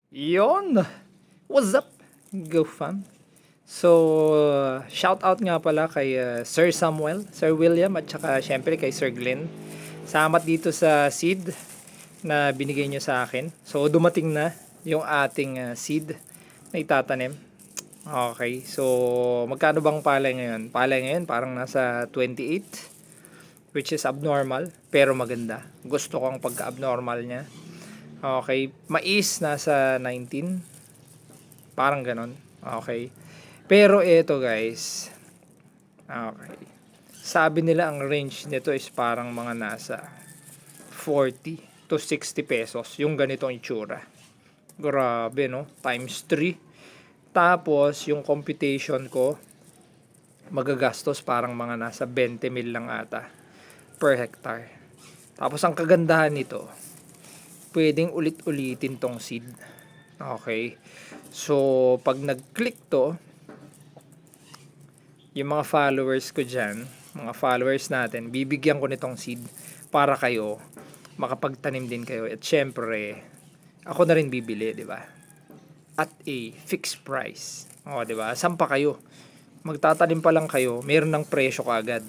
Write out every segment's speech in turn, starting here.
Yon! What's up, Go fam? So, shout out nga pala kay Sir Samuel, Sir William, at saka syempre kay Sir Glenn. Salamat dito sa seed na binigay nyo sa akin. So, dumating na yung ating seed na itatanim. Okay, so magkano bang palay ngayon? Palay ngayon parang nasa 28, which is abnormal, pero maganda. Gusto ko ang pagka-abnormal niya. Okay, mais nasa 19, parang ganon. Okay. Pero ito guys, okay. Sabi nila ang range nito is parang mga nasa 40 to 60 pesos. Yung ganitong itsura. Grabe no, times 3. Tapos yung computation ko, magagastos parang mga nasa 20 mil lang ata per hectare. Tapos ang kagandahan nito, pwedeng ulit-ulitin tong seed. Okay. So, pag nag-click to, yung mga followers ko dyan, mga followers natin, bibigyan ko nitong seed para kayo, makapagtanim din kayo. At syempre, ako na rin bibili, di ba? At a fixed price. O, di ba? Saan pa kayo? Magtatanim pa lang kayo, meron ng presyo kaagad.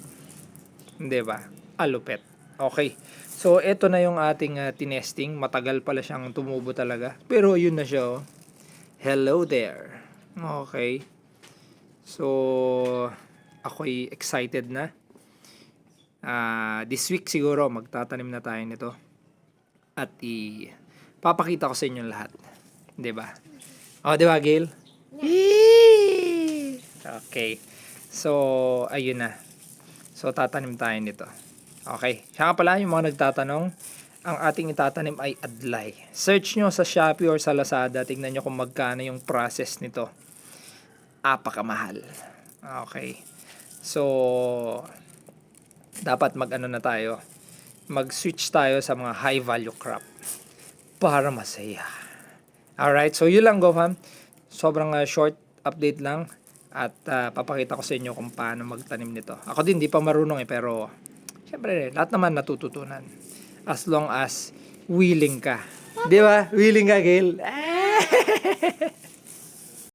Di ba? Alupet. Okay. So, ito na yung ating tinesting. Matagal pala siyang tumubo talaga. Pero, yun na siya, oh. Hello there. Okay. So, ako'y excited na. This week siguro, magtatanim na tayo nito. At papakita ko sa inyo lahat. Diba? O, diba, Gail? Yeah. Okay. So, ayun na. So, tatanim tayo nito. Okay. Siya pala, yung mga nagtatanong, ang ating itatanim ay adlay. Search nyo sa Shopee or sa Lazada. Tingnan nyo kung magkano yung process nito. Apakamahal. Okay. So, dapat mag-ano na tayo. Mag-switch tayo sa mga high value crop. Para masaya. Alright. So, yun lang, Go fam. Sobrang short update lang. At papakita ko sa inyo kung paano magtanim nito. Ako din, di pa marunong pero syempre, lahat naman natututunan. As long as willing ka. Di ba? Willing ka, Gail?